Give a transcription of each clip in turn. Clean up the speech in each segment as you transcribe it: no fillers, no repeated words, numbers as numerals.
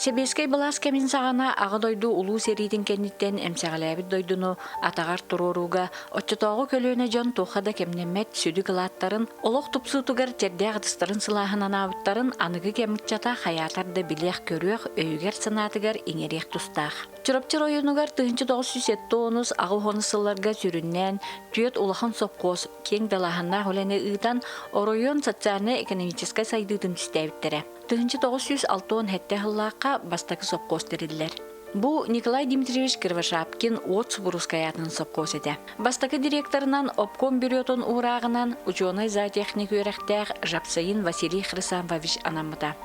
Себескей балас кемин сағана ағы дойду улуу серидин кенниттен эмсәғаләбит дойдуну атағар туруруга отчотоғы көлөне жон тухада кемнемет сүдү кылааттарын олох тупсутугар жерде агдыстарын сылаһынан абыттарын аныгы кемитчата хаятарды билех көрүөх өйгер санатыгар иңерех тустах. Чуропчыр ойунугар 1970 ағы хонысыларга сүрүннен түйет улахан сопкос кең далаханна холене ыытан оройон социально-экономическа сайдыдын түстәбиттере. 1906 хетте хыллааққа бастакы сопкос терилер. Бу Николай Дмитриевич Кривошапкин от Субурускаятын сопкос эте. Бастакы директорынан обком бюретон урагынан ученый зоотехник үйрәхтәг Жапсайын Василий Хрисамович анамыта.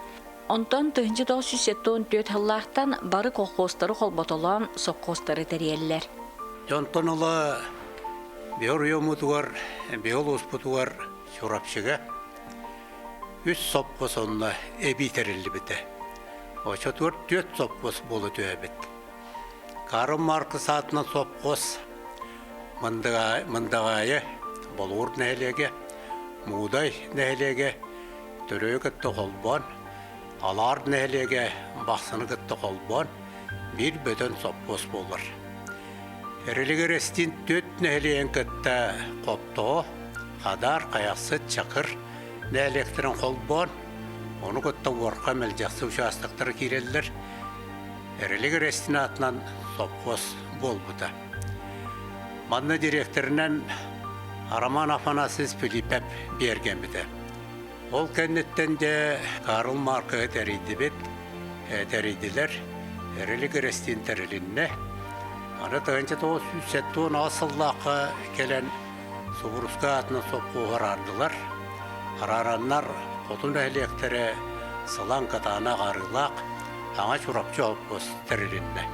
Онтон 1974 хыллаақтан бары колхозтары холботолон сопкостары тереллер. Онтон ола биорйомутугар, биолоспутугар чурапшыга үс сопкос онна эбитерилли бите. Очо төрт сопкос болу төбет. Карым маркы саатына сопкос мындагайы болур нәлеге, мудай нәлеге, төрөгөттө холбон, алар нәлеге бақсыныгытты холбон, бир бөтөн сопкос болыр. Эрелигер эстин төт нәлеен кытта қопто, қадар, қаяқсы, чақыр нәлектерін холбон, onu кытта уорқа мәлжақсы участықтары киреллер. Эрелигер эстин атынан сопкос болбута. Манна директорынан Араман Афанасьевич Филиппеп берген біді. Ол кәннеттен де Карл Маркы тәрейділер, әрілігір әстен тәрілінне. Аны 1970 асыллақы келен Субуруска атына сопқу ғарардылар. Ғарараннар қотын әлектері сылан қатана ғарылақ, аңа чурапчы опқос тәрілінне.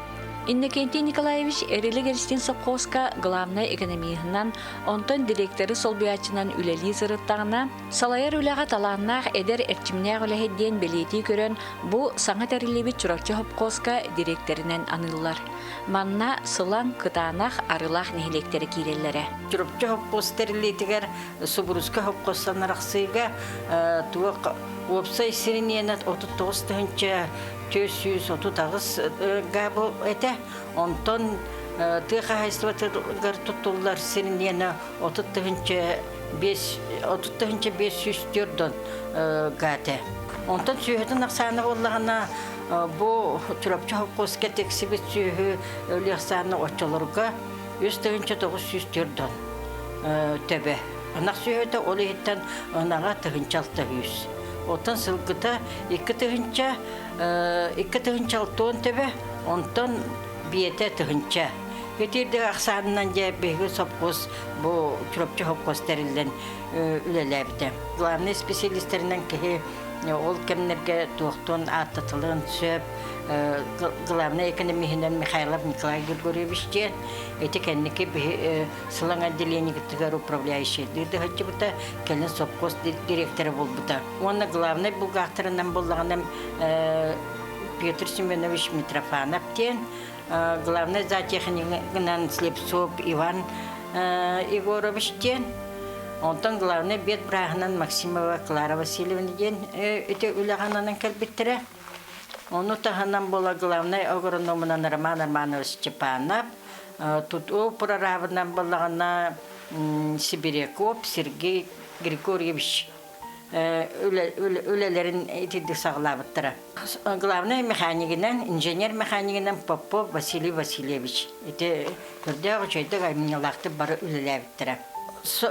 Иннокентий Николаевич эрелигерстин сопкоска главный экономияһынан онтон директоры солбуячынан үлели зырыттагына салайыр үләгә таланнах эдер эрчимнәг үләһедден белети көрөн бу саңа тәрилеби чуракчы сопкоска директорынан аныллар. Манна сылан кытанах арылах нехилектери кирелләре. Чуракчы сопкос тәрилетигер Субуруска сопкостанараксыга туак опсай сириненат 39-нчы 230 габо эте онтон тыга хайстватыгар туттулар сиринена 30-нчы 500 төрдөн гате. Онтон сүйөтөн аксаны боллагана бу чурапчы сопкоска тексибит сүйө өлексаны очолорга 100-нчы 900 төрдөн төбө. Анак сүйөтө олиттен анага тыгынчалта 100. Отан сылгыта 2-6 төбе, онтан биете тыгынча. Кетирде аксанынан же беги сопкос бу чурапчы сопкос терилден үлелебите. Главный специалисттеринен кеhe ол кемнерге туактон аттатылын сөп главный экономиянан Михайлов Николай Григорьевич ден эти кенники сылаң отделение гитгар управляющий диде хачбыта келен сопкос директоры болбута. Оны главный бухгалтерынан болганам Петр Семенович Митрофанов ден главный зоотехникынан Слепцов Иван Егорович ден онтон главный бет брахынан Максимова Клара Васильевна ден эти үләгананан келбеттере. Оны таханан бола главный агрономынан Роман Романович Степанов, тут прорабынан болагана Сибиряков Сергей Григорьевич үлелерин этиди саглабыттыра. Главный механикинен, инженер механикинен Попов Василий Васильевич. Эти көрдө очойдо гайминалакты бары үлелебиттыра.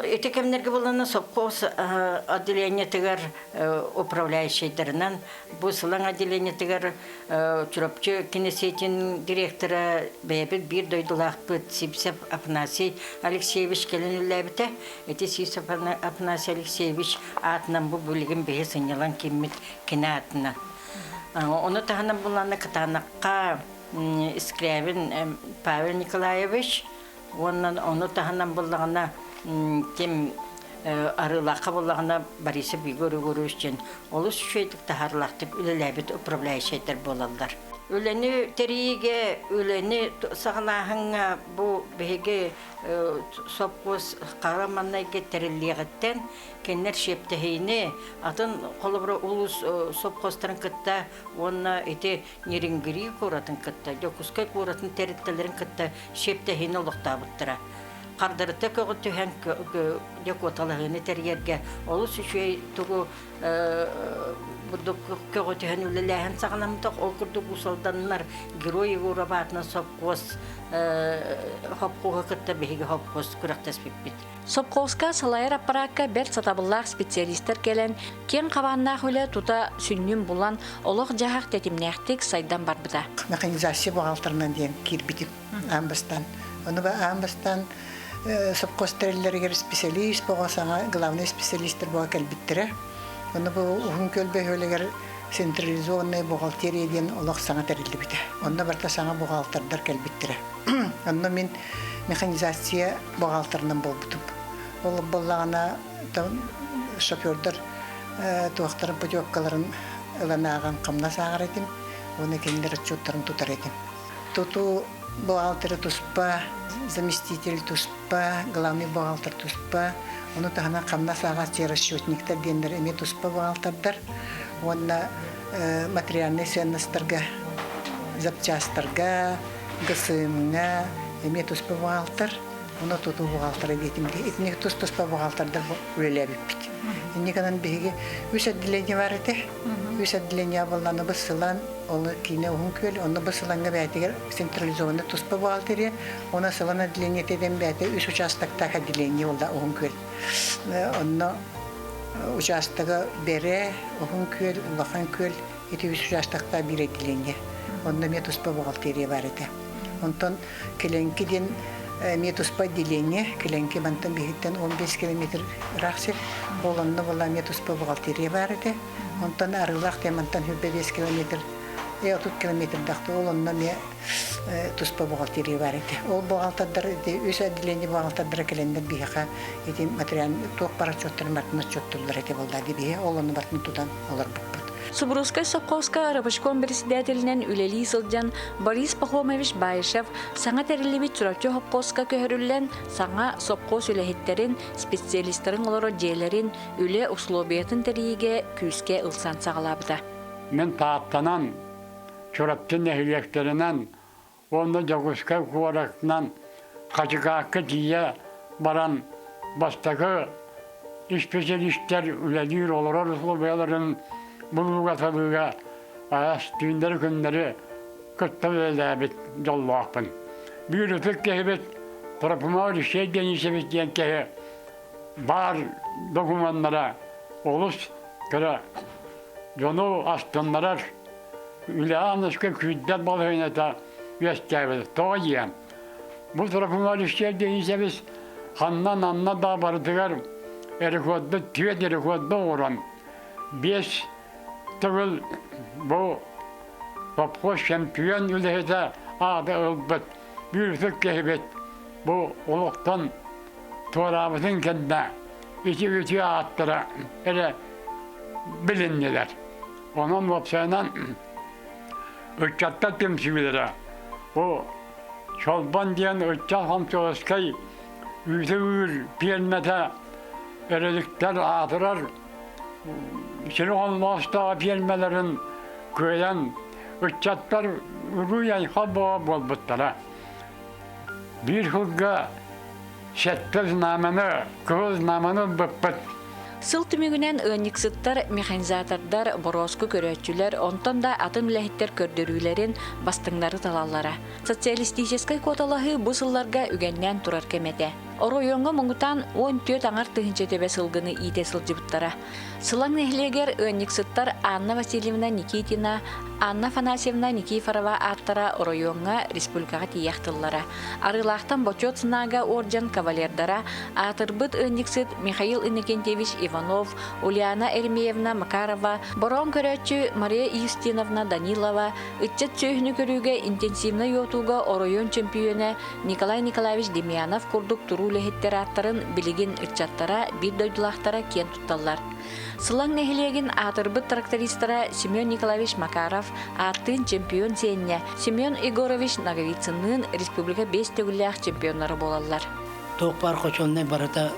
Эти кемнерге болана сопкос отделение тигер управляющийдеринен бу сылаң отделение тигер чурапчы кинесетин директора бебит бир дойдулакпыт Сипсев Афанасий Алексеевич келен үлебите. Эти Сипсев Афанасий Алексеевич атынан бу бүлеген бе сынялан киммит кине атына. Оны таханан болана кытанакка Искрявин Павел Николаевич, оны таханан болана кем арылақа болағына Борисов Егор Егоровичтен олыс шөйдік тахарлақтып үлеләбет управляющийтер болалар. Өлені териге, өлені сағынағыңа бұл беге сопқос қараманнайге терілігіттен кеннер шептехейіне атын қолыбыры ұлыс сопқостарын кітті, онына еті нерингірі көратын кітті, жокускай көратын теріттелерін кітті шептехейіне ұлықта бұттыра. Қардырыты көгі түйен жокоталығыны терерге олыс үшей тұғы көгі түйен үліләйін сағынамдық ол күрдік ұсалданлар герои ғурабатына сопқос хопқуғы кітті бейгі хопқос күрақтас біппет. Сопқоска салайыр аппаракка бер сатабыллақ специалистер келен, кен қабаннақ үлі тута сүннүн булан олық жағақ тетімнәқтік сайдан барбыда. Механизация бұғалтырынан дейін кирбитip амбастан. Оны ба амбастан сопқостерілерігер специалист бұға саңа главный специалистер бұға кәлбіттірі. Оны бұл ұғын көлбе өлігер централизованный бухгалтерия дейін олық саңа тәрілді біті. Оны барта саңа бұғалтырдар кәлбіттірі. Оны мен механизация бұғалтырынан бол бұтып. Ол болағына шофердар туақтарын путевкаларын ыланаған қамна сағар едім. Оны кендер отчеттарын тұтар едім. Тұту бухгалтері тұспа, заместитель тұспа, главный бухгалтер тұспа. Оны тағына қамна сағас жер расчетниктер дендер еме тұспа бухгалтердар. Оны материальный ценностарға, запчастарға, гысымына еме тұспа бухгалтер. Оны тұту бухгалтері дейтімге. Етінек тұспа бухгалтердар өлелі біппет. Енеканан бейге үш отделение бар еті. Үш отделение болғаны бұсылан, оны кейіне ұғын көл, оны бұсыланға бәйтігер централизованный тұспа бухгалтерия, оны сылан отделение теден бәйті үш участактақ отделение олда ұғын көл. Оны участығы бере, ұғын көл, ұлақан көл, еті үш участақта бір отделение. Оны ме тұспа бухгалтерия бар еті. Онтан келенкеден метуспа отделение, келенке бантан бейттен 15 километр рақсыр, оланны бола метуспа бухгалтерия бар еді. Онтан арылақ темантан 5 километр, 30 километр дақты оланны ме туспа бухгалтерия бар еді. Ол бухгалтердар, өз отделение бухгалтердар келендер бейіға еті материал тоқ парачоттар мартына чоттылар еді болдады бейі, оланны бартын тудан олар бұқпыд. Субрусскай Сопковска Рабышком председателінен үлелі сылджан Борис Пахомович Байышев саңа тәрілібет Чурачо Хопковска көхірілен саңа Сопкос үләхеттерін, специалистерін олары жейлерін үле условиятын тәріге күске ылсан сағалабыда. Мен тааптанан, Чурачын әхілектерінен, оны Жогуска куарақтынан қачықақы тие баран бастағы специалистер үләдер олар условияларын Бұл ғаталыға аяс түйіндері күндері күтті өләбет жолуақпын. Бір үтік кәйбет тұрапымау решей денесебет ден кәйі бар документlara олыс көрі жону астынларар үлі анышқы күддет балығынета өскәбет тоға дейін. Бұл тұрапымау решей денесебет ханнан анна да бардығар әріқодды, түйет әріқодды орын. 5 Тығыл бұл Сопқос чемпион үліхеті ады ұлбыт, бүрсік кәйбет бұл ұлықтан туарабытын кәнді үті аттыра әрі біліннелер. Onun vapsayından öççattar temsilcileri. O Çolban diyen öççat hamçoğuzkay üyütür piyelmete erelikler atırar. Şimdi olmazsa piyelmelerin köyden öççatlar rüyan halboğa bolbutlara. Bir hılga şettez namını, kız namını bıppıt. Сыл түмігінен ըнниксыттар, механизатордар, бороску көрөтчүлер, онтон да атын үлэхиттер көрдөрүүлерин бастыңнары талаллара. Социалистическай кодалаһы бу сылларга үгеннен турар кемете. Оройонго муңутан 14 аңар тыһынча төбе сылгыны иите сылжыбыттара. Сылаң нехлегер ըнниксыттар Анна Васильевна Никитина, Анна Фанасьевна Никифорова аттара оройонга республикага тияқтыллара. Арылақтан бочот сынага оржан кавалердара атырбыт ըнниксыт Михаил Иннокентьевич Иванов, Ульяна Эрмеевна Макарова, борон көрөтчү Мария Юстиновна Данилова, ытчат сөйхүнү көрүүгө интенсивна йотууга оройон чемпионы Николай Николаевич Демьянов курдук туру улехеттер аттарын билигин ырчаттара бир дойдулахтара кен тутталлар. Сылаң нехилегин атырбыт трактористара Семен Николаевич Макаров аттын чемпион сенне Семен Егорович Наговицынын республика 5 төгүллях чемпионнары болаллар. Тоқ бар қочонны барата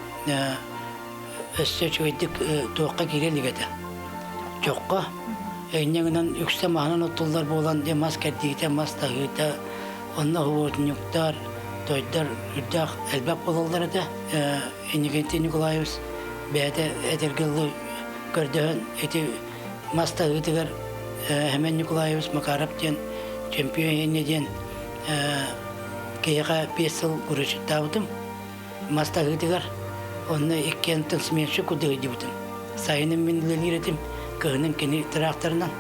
өссе чөйдік тоққа керелігеді. Жоққа. Әйнеңінен үксі мағынан оттылдар болан де мас кәрдігіте, мас тағыта, онна хуотынюктар, тойдар, үрдақ әлбәк болалдар еді. Энегенте Николаевс бәді әдергілі көрдіғін әті мас тағытығыр Хемен Николаевс Макараптен чемпион енеден кейіға 5 жыл күріші табыдым. Маста ғыдығар, онны еккентін сменші күдігі дебітім. Сайының мен лелеретім, күйінің кені тракторынан.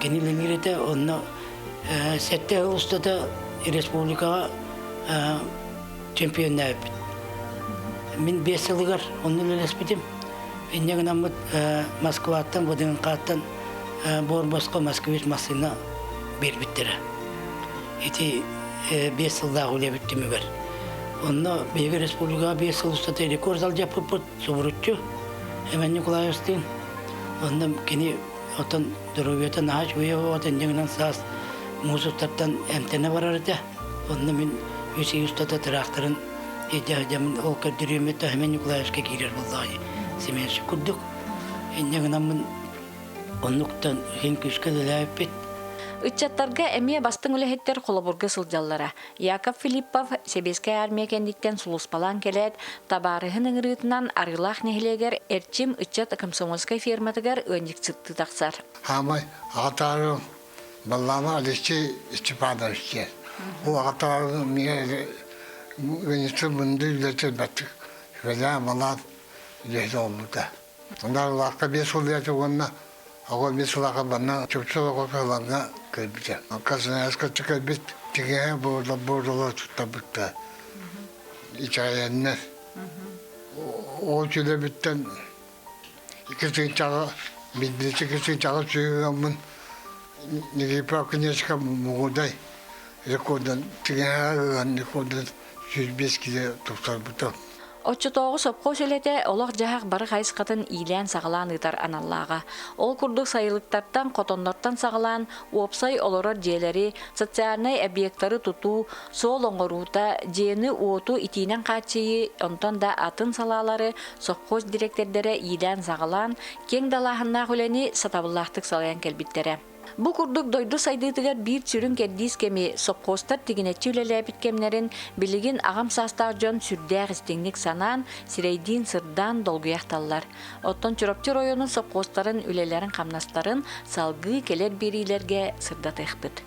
Кені лелереті, онны сәтті ұстады республикаға чемпион әбіт. Мен 5 жылығар, онны лелеспетім. Еннеген амыт Москваттан, бұдыңын қаттан Борбосқа Москвич масына бербіттері. Еті 5 жылдағы өлебіттімі бар. Онна Беги Республика 5 жыл ұстаты рекорд зал жапып субурутчу. Hemen Nikolaev'стен. Онна кені отан дұрубиятан ағаш өйеу отан жеңінен саас музыктаптан әмтені барар еді. Онна мен өсей ұстаты тракторын едіғадамын ол көрдіреметті Hemen Nikolaev'ske керер болдағай. Семенші күрдік. Жеңінен мен оннуқтан хен күшке дөләйіп бет. Ыччаттарга эмие бастың үлехеттер холобурга сылжаллара. Яков Филиппов Себескай армия кендиктен сулуспалан келет, табарыхын ыңырытынан арылах нехилегер эрчим ыччат комсомольской фирматыгар өндік цытты тақсар. Хамай ағатарым баллама Алексей Степановичке. Ол ағатарым мне венецы мынды үлетер бәттік. Швеля малат үлеті олды. Ондар лаққа 5 үлеті онна Ого мисылаға бана чөпсіліға қаланға көлбіте. Қазынайасқа түкөлбіт, тігеге бұрдылы тұтта бұтта. Ичайеннер. Ол жүлі біттен 2 чағы, білбілісі 2 чағы сүйген мұн. Неге пракынешқа мұғыдай. Рекордан тігеге ған рекордан 105 киле тұқтар бұтта. Отчутоғы сопқо сөйлете олақ жағақ бары қайсқатын илен сағалан ұтар аналлаға. Ол күрдік сайылықтардан, қотонлардан сағалан, уопсай олорор жиелері, социальный объекттары тұту, сол оңғырута, жиені уоту итинен қатшыйы, онтан да атын салалары, сопқоз директордері илен сағалан, кен далахынна хүлені сатабыллақтық салаян келбіттері. Бу курдук дойду сайдыдыгар бир чүрүн кердис кеми соккостар тигинечи үлелебит кемнерин билигин агам састар жон сүрдәр истиңник санан сирейдин сырдан долгуякталлар. Оттон чуропчу районун соккостарын үлелерин камнастарын салгы келер бирилерге сырда тыхпыт.